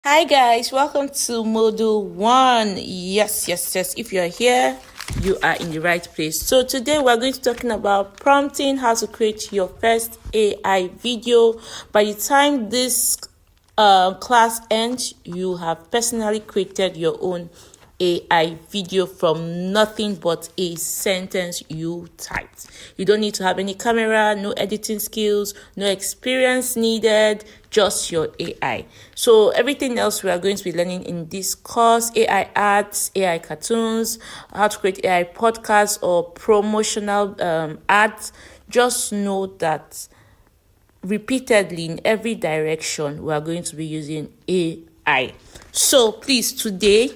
Hi guys, welcome to Module 1. Yes. If you're here, you are in the right place. So today we're going to be talking about prompting, how to create your first AI video. By the time this class ends, you have personally created your own AI video from nothing but a sentence you typed. You don't need to have any camera, no editing skills, no experience needed, just your AI. So everything else we are going to be learning in this course: AI ads, AI cartoons, how to create AI podcasts or promotional ads. Just know that repeatedly in every direction we are going to be using AI. So please, today,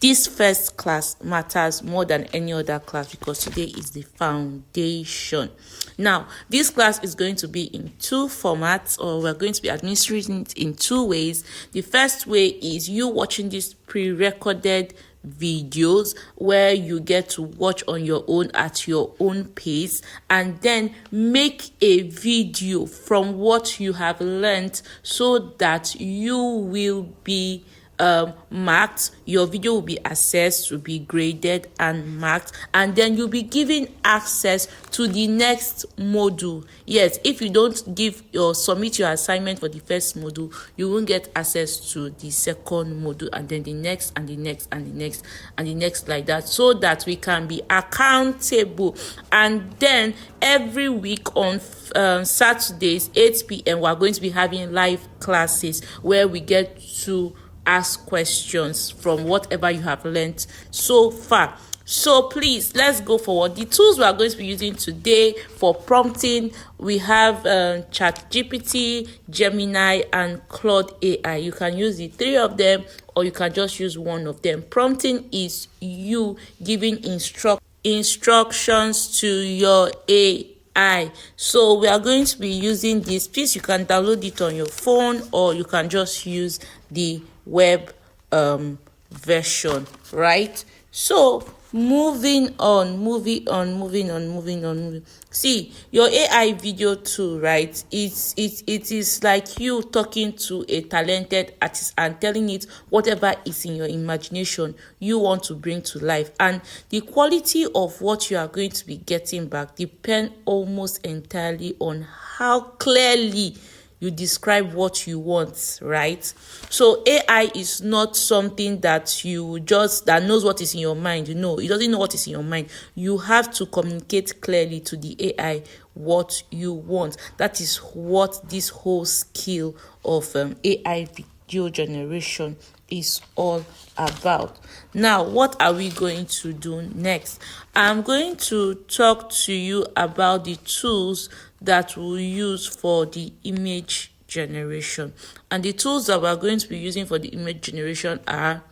this first class matters more than any other class because today is the foundation. Now, this class is going to be in two formats, or we're going to be administering it in two ways. The first way is you watching these pre-recorded videos where you get to watch on your own at your own pace, and then make a video from what you have learned so that you will be marked. Your video will be assessed, will be graded and marked, and then you'll be given access to the next module. Yes, if you don't give or submit your assignment for the first module, you won't get access to the second module, and then the next and the next and the next and the next, like that, so that we can be accountable. And then every week on Saturdays 8 p.m. we're going to be having live classes where we get to ask questions from whatever you have learned so far. So please, let's go forward. The tools we are going to be using today for prompting, we have ChatGPT, Gemini, and Claude AI. You can use the three of them, or you can just use one of them. Prompting is you giving instructions to your AI. So we are going to be using this piece. You can download it on your phone, or you can just use the web version, right? So moving on. See, your AI video tool, right? It is like you talking to a talented artist and telling it whatever is in your imagination you want to bring to life, and the quality of what you are going to be getting back depend almost entirely on how clearly you describe what you want, right? So AI is not something that that knows what is in your mind. No, it doesn't know what is in your mind. You have to communicate clearly to the AI what you want. That is what this whole skill of AI video generation is all about. Now, what are we going to do next? I'm going to talk to you about the tools that we'll use for the image generation. And the tools that we're going to be using for the image generation are: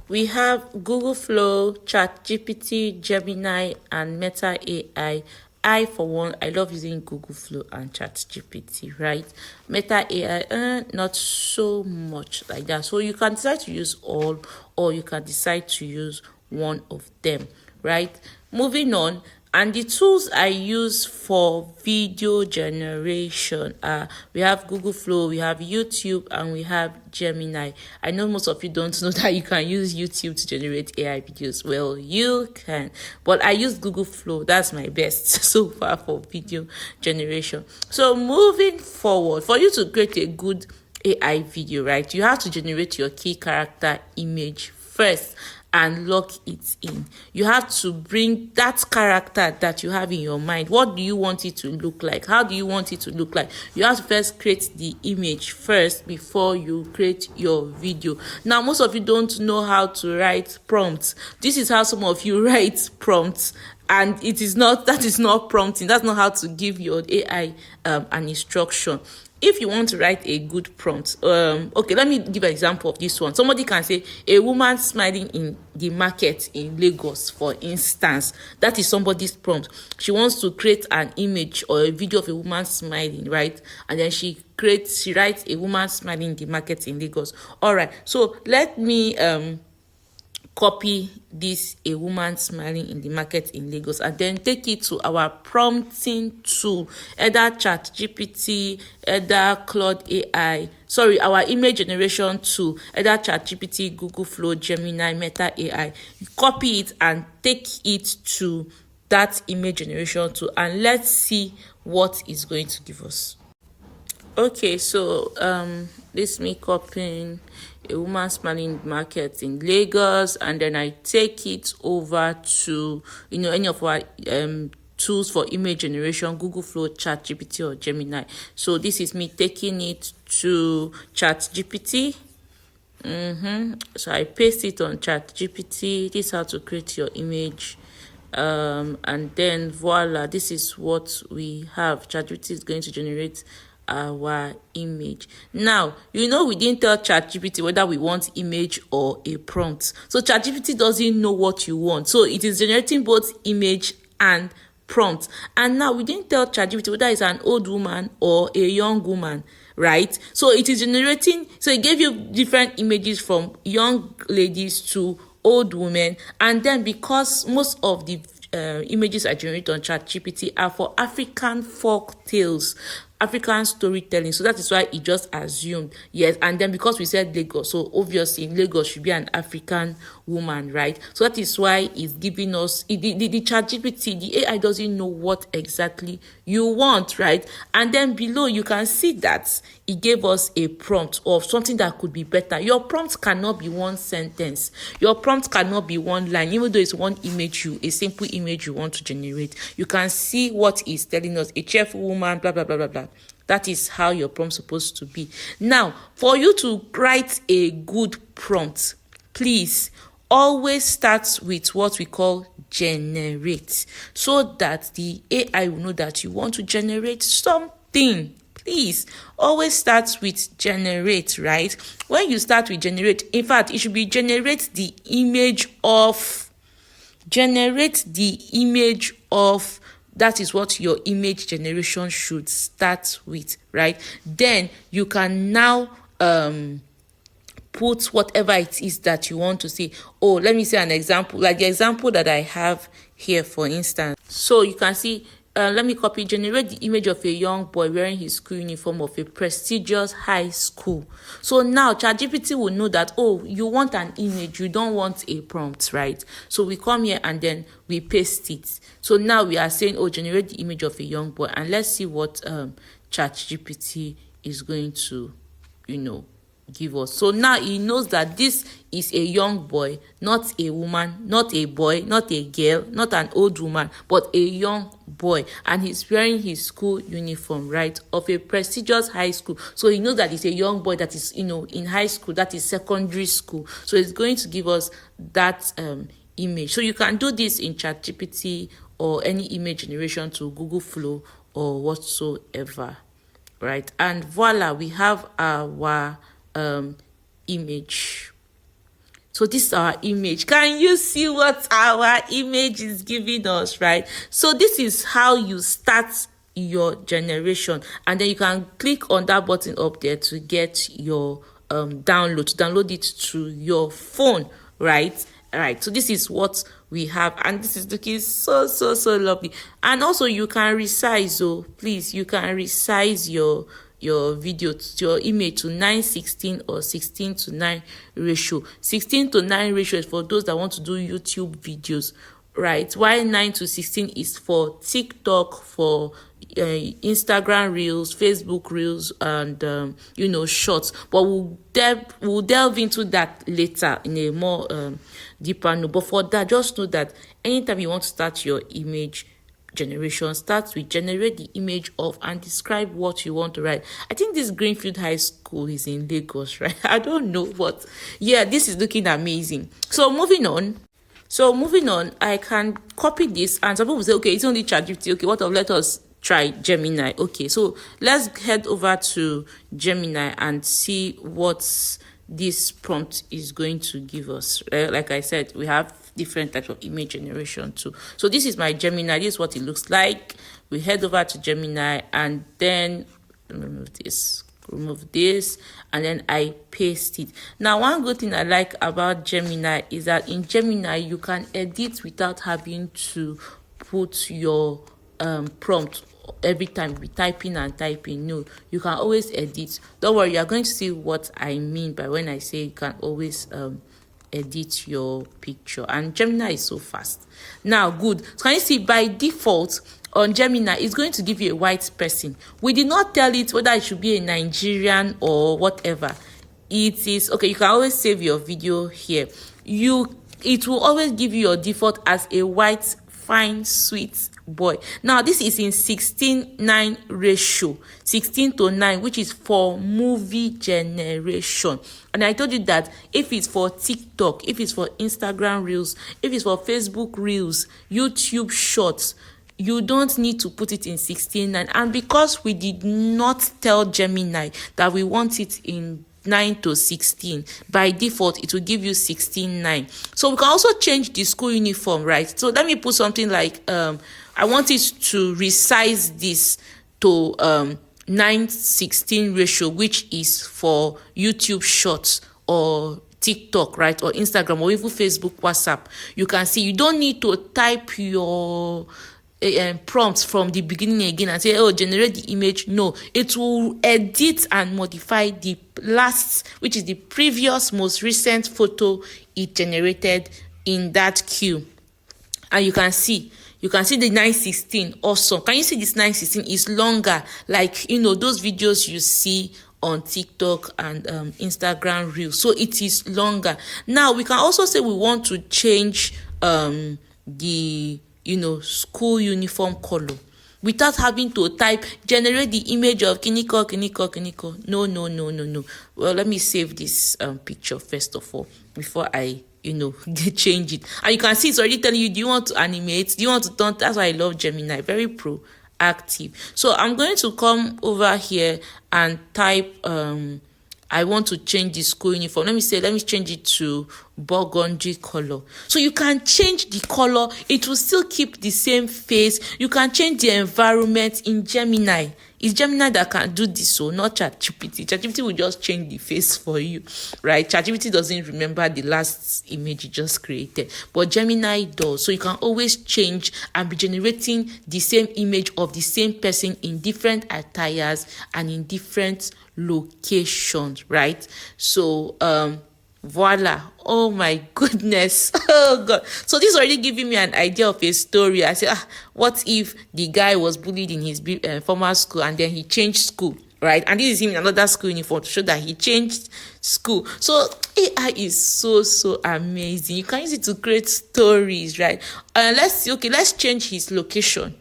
we have Google Flow, ChatGPT, Gemini, and Meta AI. I, for one, I love using Google Flow and ChatGPT, right? Meta AI, not so much like that. So you can decide to use all, or you can decide to use one of them, right? Moving on. And the tools I use for video generation are: we have Google Flow, we have YouTube, and we have Gemini. I know most of you don't know that you can use YouTube to generate AI videos. Well, you can, but I use Google Flow. That's my best so far for video generation. So moving forward, for you to create a good AI video, right, you have to generate your key character image first and lock it in. You have to bring that character that you have in your mind. What do you want it to look like? How do you want it to look like? You have to first create the image first before you create your video. Now, most of you don't know how to write prompts. This is how some of you write prompts, and that is not prompting. That's not how to give your AI an instruction. If you want to write a good prompt, okay, let me give an example of this one. Somebody can say, a woman smiling in the market in Lagos, for instance. That is somebody's prompt. She wants to create an image or a video of a woman smiling, right? And then she writes a woman smiling in the market in Lagos. All right, so let me copy this, a woman smiling in the market in Lagos, and then take it to our prompting tool, either ChatGPT, either Claude AI. our image generation tool, either ChatGPT, Google Flow, Gemini, Meta AI. You copy it and take it to that image generation tool, and let's see what it's going to give us. Okay, so this is me copying a woman smiling market in Lagos, and then I take it over to any of our tools for image generation, Google Flow, ChatGPT, or Gemini. So this is me taking it to ChatGPT. So I paste it on ChatGPT. This is how to create your image. And then voila, this is what we have. ChatGPT is going to generate our image. Now, we didn't tell ChatGPT whether we want image or a prompt. So ChatGPT doesn't know what you want. So it is generating both image and prompt. And now we didn't tell ChatGPT whether it's an old woman or a young woman, right? So it is generating, so it gave you different images from young ladies to old women. And then because most of the images I generate on ChatGPT are for African folk tales, African storytelling, so that is why it just assumed yes. And then because we said Lagos, so obviously Lagos should be an African woman, right? So that is why it's giving us the ChatGPT, the AI doesn't know what exactly you want, right? And then below you can see that it gave us a prompt of something that could be better. Your prompt cannot be one sentence. Your prompt cannot be one line, even though it's one image, a simple image you want to generate. You can see what it's telling us: a cheerful woman, blah blah blah blah blah. That is how your prompt is supposed to be. Now, for you to write a good prompt, please always start with what we call generate, so that the AI will know that you want to generate something. Please always start with generate, right? When you start with generate, in fact, it should be generate the image of. That is what your image generation should start with, right? Then you can now put whatever it is that you want to say. Oh, let me say an example, like the example that I have here, for instance. So you can see, let me copy, generate the image of a young boy wearing his school uniform of a prestigious high school. So now ChatGPT will know that, oh, you want an image, you don't want a prompt, right? So we come here and then we paste it. So now we are saying, oh, generate the image of a young boy, and let's see what ChatGPT is going to, give us. So now he knows that this is a young boy, not a woman, not a boy, not a girl, not an old woman, but a young boy, and he's wearing his school uniform, right, of a prestigious high school. So he knows that it's a young boy that is, in high school, that is secondary school. So it's going to give us that image. So you can do this in ChatGPT or any image generation to Google Flow or whatsoever, right? And voila, we have our image. So this is our image. Can you see what our image is giving us, right? So this is how you start your generation, and then you can click on that button up there to get your download it to your phone, right? All right, so this is what we have, and this is looking so lovely. And also you can resize, please, you can resize your video, your image to 9:16 or 16:9 ratio. 16:9 ratio is for those that want to do YouTube videos, right? While 9:16 is for TikTok, for Instagram Reels, Facebook Reels, and Shorts. But we'll delve into that later in a more deeper note. But for that, just know that anytime you want to start your image generation, start with generate the image of and describe what you want to write. I think this Greenfield High School is in Lagos, right? I don't know, but yeah, this is looking amazing. So moving on, I can copy this, and some people say, okay, it's only ChatGPT. Okay, let us try Gemini. Okay, so let's head over to Gemini and see what this prompt is going to give us. Like I said, we have different types of image generation too. So this is my Gemini. This is what it looks like. We head over to Gemini, and then remove this, and then I paste it. Now, one good thing I like about Gemini is that in Gemini you can edit without having to put your prompt every time be typing and typing. No, you can always edit. Don't worry, you're going to see what I mean by when I say you can always edit your picture. And Gemini is so fast. Now, good. So can you see by default on Gemini, it's going to give you a white person. We did not tell it whether it should be a Nigerian or whatever. It is okay. You can always save your video here. It will always give you your default as a white, fine, sweet boy. Now this is in 16:9 ratio, 16:9, which is for movie generation. And I told you that if it's for TikTok, if it's for Instagram Reels, if it's for Facebook Reels, YouTube Shorts, you don't need to put it in 16:9. And because we did not tell Gemini that we want it in 9 to 16, by default it will give you 16:9. So we can also change the school uniform, right? So let me put something like I want it to resize this to 9:16 ratio, which is for YouTube Shorts or TikTok, right, or Instagram, or even Facebook, WhatsApp. You can see you don't need to type your prompts from the beginning again and say, oh, generate the image. No, it will edit and modify the last, which is the previous most recent photo it generated in that queue. And you can see the 9:16 also. Can you see this 9:16 is longer, like those videos you see on TikTok and Instagram Reels. So it is longer. Now we can also say we want to change the school uniform color without having to type generate the image of kiniko. No. Well, let me save this picture first of all before I change it. And you can see it's already telling you, do you want to animate, do you want to turn? That's why I love Gemini, very proactive. So I'm going to come over here and type I want to change the school uniform. Let me change it to burgundy color. So you can change the color. It will still keep the same face. You can change the environment in Gemini. It's Gemini that can do this, so not ChatGPT. ChatGPT will just change the face for you, right? ChatGPT doesn't remember the last image you just created, but Gemini does. So you can always change and be generating the same image of the same person in different attires and in different locations, right? So voila. Oh my goodness. Oh god. So this already giving me an idea of a story. I said, what if the guy was bullied in his former school and then he changed school, right? And this is him in another school uniform to show that he changed school. So AI is so amazing. You can use it to create stories, right? Let's change his location.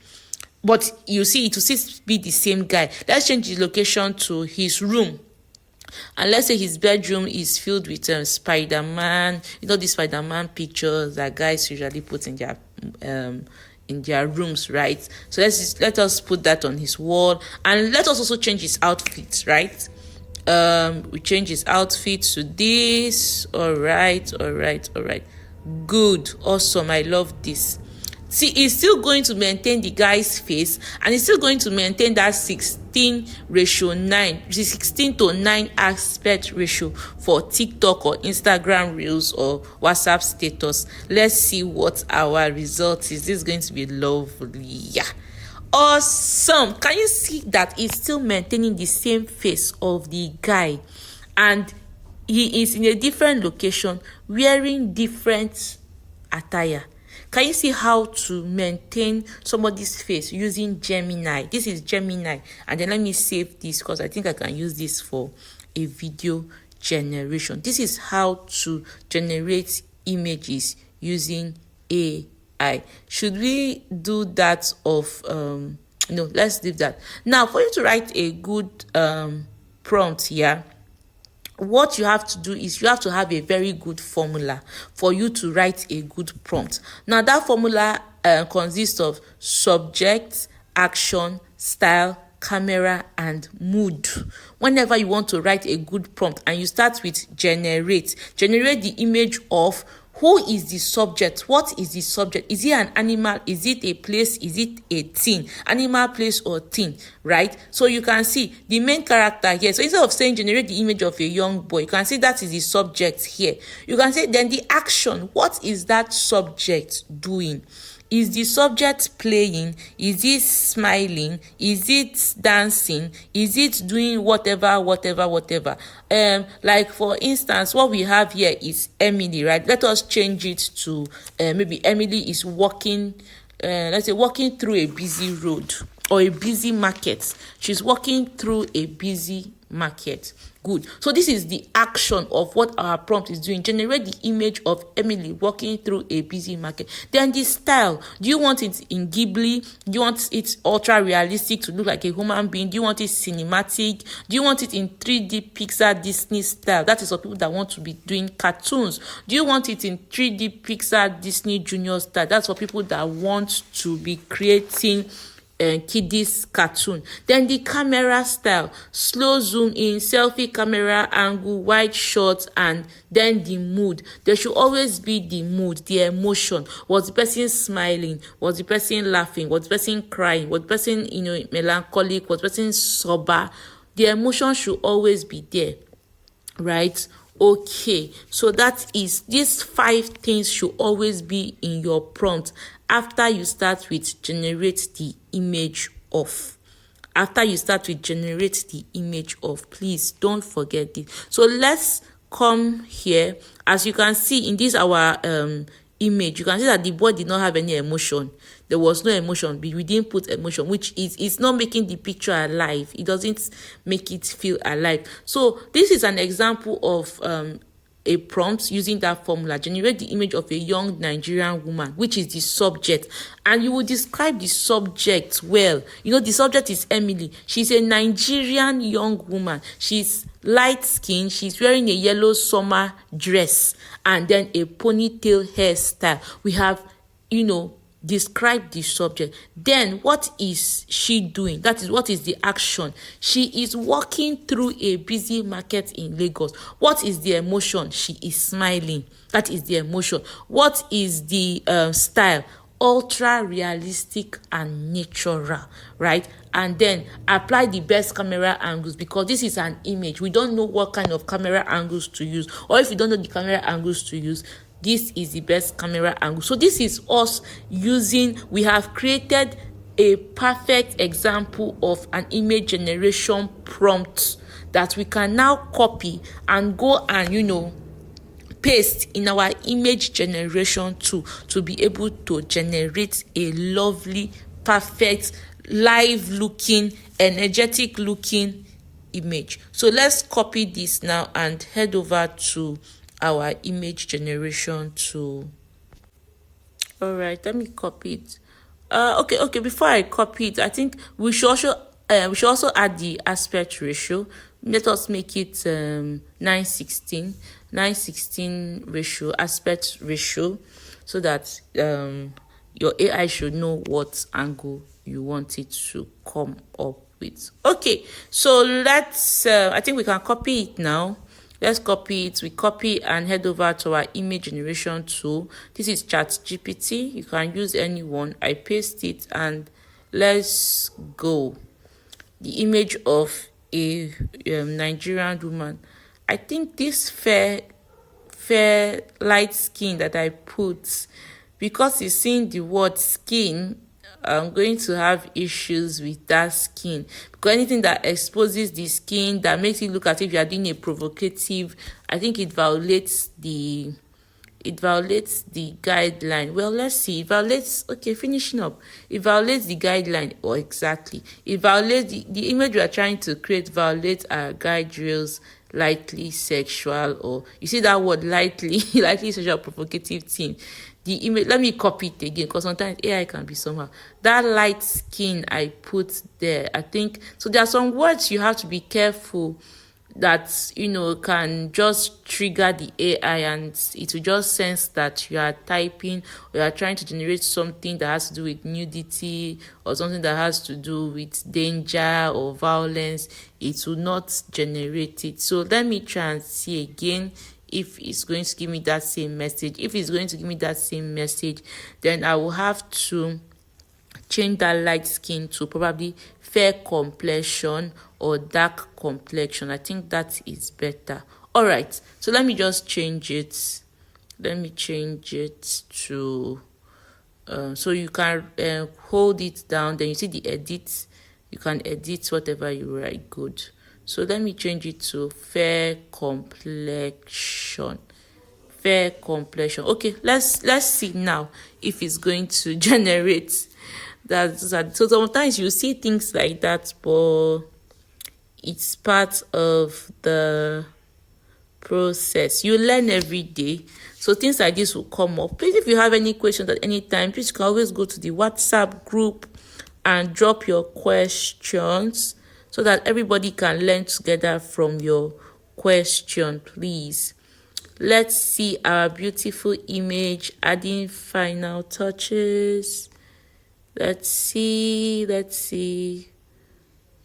But you see, it will still be the same guy. Let's change his location to his room. And let's say his bedroom is filled with Spider-Man. The Spider-Man pictures that guys usually put in their rooms, right? So let us put that on his wall. And let us also change his outfit, right? We change his outfit to this. All right. Good. Awesome. I love this. See, it's still going to maintain the guy's face, and it's still going to maintain that 16:9 aspect ratio for TikTok or Instagram Reels or WhatsApp status. Let's see what our result is. This is going to be lovely. Yeah. Awesome. Can you see that it's still maintaining the same face of the guy, and he is in a different location wearing different attire? Can you see how to maintain somebody's face using Gemini? This is Gemini. And then let me save this because I think I can use this for a video generation. This is how to generate images using AI. Should we do that no, let's leave that. Now, for you to write a good prompt here, what you have to do is you have to have a very good formula for you to write a good prompt. Now that formula consists of subject, action, style, camera, and mood. Whenever you want to write a good prompt and you start with generate the image of who is the subject. What is the subject? Is it an animal? Is it a place? Is it a thing? Animal, place, or thing, right? So you can see the main character here. So instead of saying generate the image of a young boy, you can see that is the subject here. You can say then the action. What is that subject doing? Is the subject playing? Is it smiling? Is it dancing? Is it doing whatever? Like for instance, what we have here is Emily, right? Let us change it to maybe Emily is walking, let's say walking through a busy road or a busy market. She's walking through a busy market. Good. So this is the action of what our prompt is doing. Generate the image of Emily walking through a busy market. Then the style. Do you want it in Ghibli? Do you want it ultra realistic to look like a human being? Do you want it cinematic? Do you want it in 3D Pixar Disney style? That is for people that want to be doing cartoons. Do you want it in 3D Pixar Disney Junior style? That's for people that want to be creating kiddies cartoon. Then the camera style, slow zoom in, selfie camera angle, wide shots, and then the mood. There should always be the mood, the emotion. Was the person smiling? Was the person laughing? Was the person crying? Was the person melancholic? Was the person sober? The emotion should always be there, right? Okay, so that is, these 5 things should always be in your prompt after you start with generate the image of. Please don't forget it. So let's come here. As you can see in this our image, you can see that the boy did not have any emotion. There was no emotion. We didn't put emotion, which is it's not making the picture alive. It doesn't make it feel alive. So this is an example of a prompt using that formula. Generate the image of a young Nigerian woman, which is the subject, and you will describe the subject well. The subject is Emily. She's a Nigerian young woman. She's light skin. She's wearing a yellow summer dress and then a ponytail hairstyle. We have describe the subject. Then what is she doing? That is, what is the action? She is walking through a busy market in Lagos. What is the emotion? She is smiling. That is the emotion. What is the style? Ultra realistic and natural, right? And then apply the best camera angles, because this is an image. We don't know what kind of camera angles to use, or if you don't know the camera angles to use, this is the best camera angle. So this is us using, we have created a perfect example of an image generation prompt that we can now copy and go and paste in our image generation tool to be able to generate a lovely, perfect, live looking, energetic looking image. So let's copy this now and head over to our image generation tool. All right, let me copy it. Okay, before I copy it, I think we should also add the aspect ratio. Let us make it 9:16 ratio, aspect ratio, so that your AI should know what angle you want it to come up with. Okay, so let's I think we can copy it now. Let's copy it. We copy and head over to our image generation tool. This is ChatGPT. You can use anyone. I paste it and let's go. The image of a Nigerian woman. I think this fair light skin that I put, because it's seeing the word skin, I'm going to have issues with that skin, because anything that exposes the skin, that makes it look as if you are doing a provocative, I think it violates the guideline. Well, let's see. It violates, okay, finishing up. It violates the guideline, or exactly. It violates the image we are trying to create, violates our guide rails, lightly sexual, or you see that word lightly sexual, provocative thing. The image, let me copy it again, because sometimes AI can be somehow. That light skin I put there, I think, so there are some words you have to be careful that, can just trigger the AI, and it will just sense that you are typing or you are trying to generate something that has to do with nudity or something that has to do with danger or violence. It will not generate it. So let me try and see again if it's going to give me that same message. If it's going to give me that same message, then I will have to change that light skin to probably fair complexion or dark complexion. I think that is better. All right, so let me just change it. Let me change it to So you can hold it down, then you see the edit. You can edit whatever you write. Good. So let me change it to fair complexion. Fair complexion. Okay, let's see now if it's going to generate that. So sometimes you see things like that, but it's part of the process. You learn every day, so things like this will come up. Please, if you have any questions at any time, please, you can always go to the WhatsApp group and drop your questions so that everybody can learn together from your question. Please, let's see our beautiful image, adding final touches. Let's see.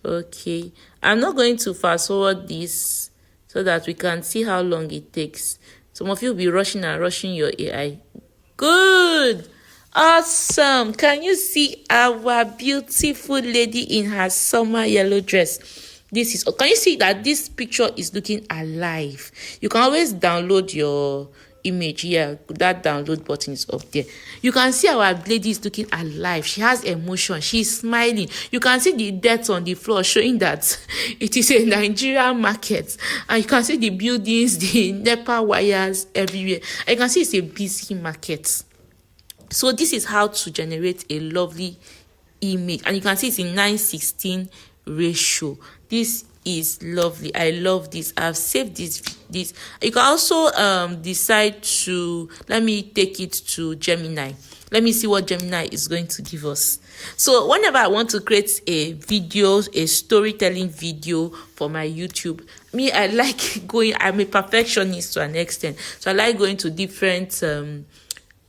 Okay, I'm not going to fast forward this so that we can see how long it takes. Some of you will be rushing your AI. Good. Awesome. Can you see our beautiful lady in her summer yellow dress? Can you see that this picture is looking alive? You can always download your image here. That download button is up there. You can see our lady is looking alive. She has emotion. She's smiling. You can see the dirt on the floor showing that it is a Nigerian market. And you can see the buildings, the NEPA wires everywhere. And you can see it's a busy market. So this is how to generate a lovely image. And you can see it's in 9:16 ratio. This is lovely. I love this. I've saved this. You can also decide to, let me take it to Gemini. Let me see what Gemini is going to give us. So whenever I want to create a storytelling video for my YouTube, I like I'm a perfectionist to an extent. So I like going to different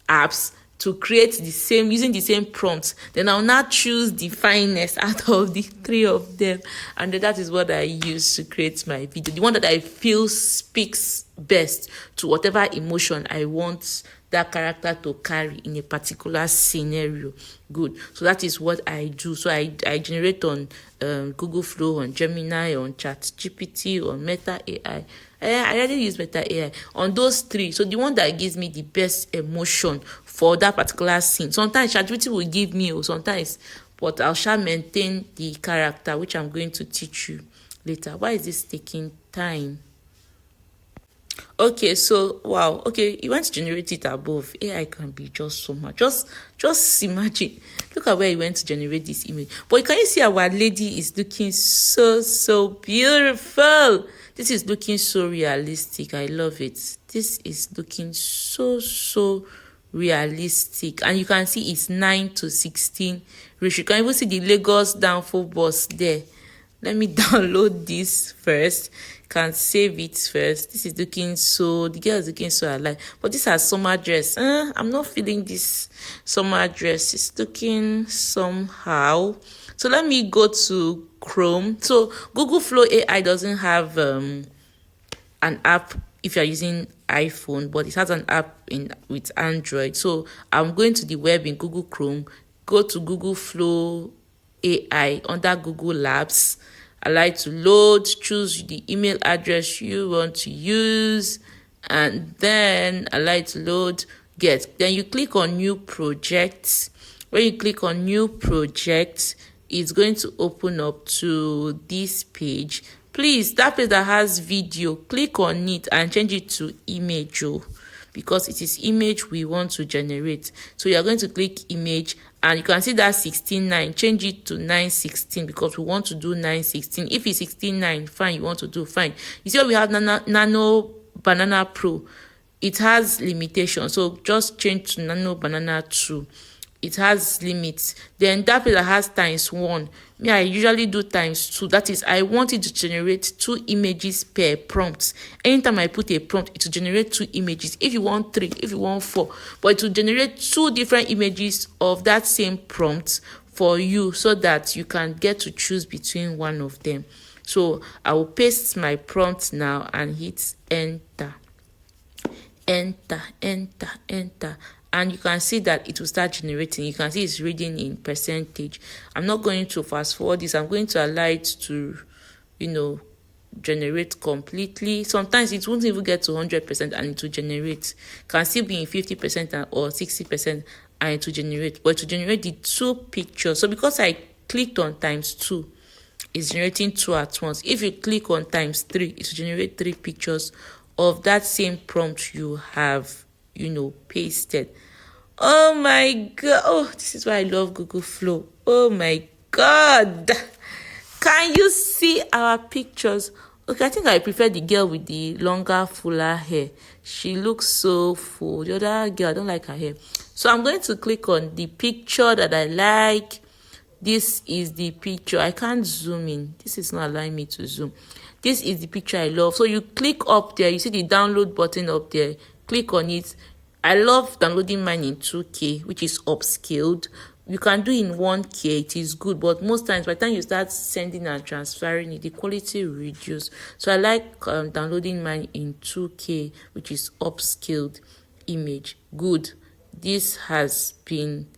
apps to create using the same prompts. Then I'll now choose the finest out of the three of them. And that is what I use to create my video. The one that I feel speaks best to whatever emotion I want that character to carry in a particular scenario. Good. So that is what I do. So I generate on Google Flow, on Gemini, on ChatGPT, on Meta AI. I already use Meta AI on those three. So the one that gives me the best emotion for that particular scene. Sometimes ChatGPT will give me, or sometimes, but I shall maintain the character, which I'm going to teach you later. Why is this taking time? Okay, so wow. Okay, you want to generate it above. AI can be just so much. Just imagine. Look at where you went to generate this image. But can you see our lady is looking so beautiful? This is looking so realistic. I love it. This is looking so realistic. And you can see it's 9:16 ratio. You can even see the Lagos Downfall bus there. Let me download this first. Can save it first. This is looking the girl is looking so alive. But this has summer dress. I'm not feeling this summer dress. It's looking somehow. So let me go to Chrome. So Google Flow AI doesn't have an app if you're using iPhone, but it has an app with Android. So I'm going to the web in Google Chrome. Go to Google Flow AI under Google Labs. I like to load, choose the email address you want to use, and then I like to load, get. Then you click on new project. When you click on new project, it's going to open up to this page. Please, that page that has video, click on it and change it to image, because it is image we want to generate. So you're going to click image, and you can see that 16:9. Change it to 9:16 because we want to do 9:16. If it's 16:9, fine, you want to do fine. You see what we have Nano Banana Pro. It has limitations, so just change to Nano Banana 2. It has limits. Then that page that has ×1. I usually do ×2. That is, I want it to generate 2 images per prompt. Anytime I put a prompt, it will generate 2 images. If you want 3, if you want 4, but it will generate 2 different images of that same prompt for you, so that you can get to choose between one of them. So I will paste my prompt now and hit enter. Enter. And you can see that it will start generating. You can see it's reading in percentage. I'm not going to fast forward this. I'm going to allow it to, generate completely. Sometimes it won't even get to 100% and it will generate. Can still be in 50% or 60%. and it will generate, but to generate the 2 pictures. So because I clicked on times 2, it's generating 2 at once. If you click on times 3, it will generate 3 pictures of that same prompt you have, pasted. Oh my god. Oh, this is why I love Google Flow. Oh my god. Can you see our pictures? Okay, I think I prefer the girl with the longer, fuller hair. She looks so full. The other girl, I don't like her hair. So I'm going to click on the picture that I like. This is the picture. I can't zoom in. This is not allowing me to zoom. This is the picture I love. So you click up there. You see the download button up there. Click on it. I love downloading mine in 2K, which is upscaled. You can do in 1K, it is good, but most times by the time you start sending and transferring it, the quality will reduce. So I like downloading mine in 2K, which is upscaled image. Good. This has been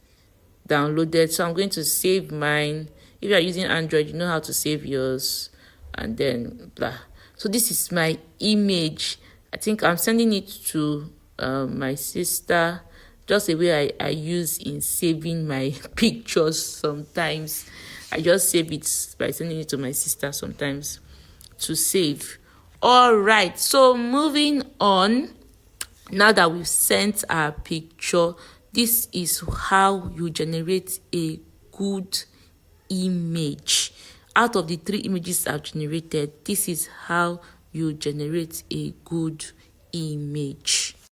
downloaded, so I'm going to save mine. If you are using Android, you know how to save yours, and then blah. So this is my image. I think I'm sending it to my sister, just the way I use in saving my pictures. Sometimes I just save it by sending it to my sister sometimes to save. All right, so moving on. Now that we've sent our picture, this is how you generate a good image. Out of the 3 images I've generated, this is how you generate a good image.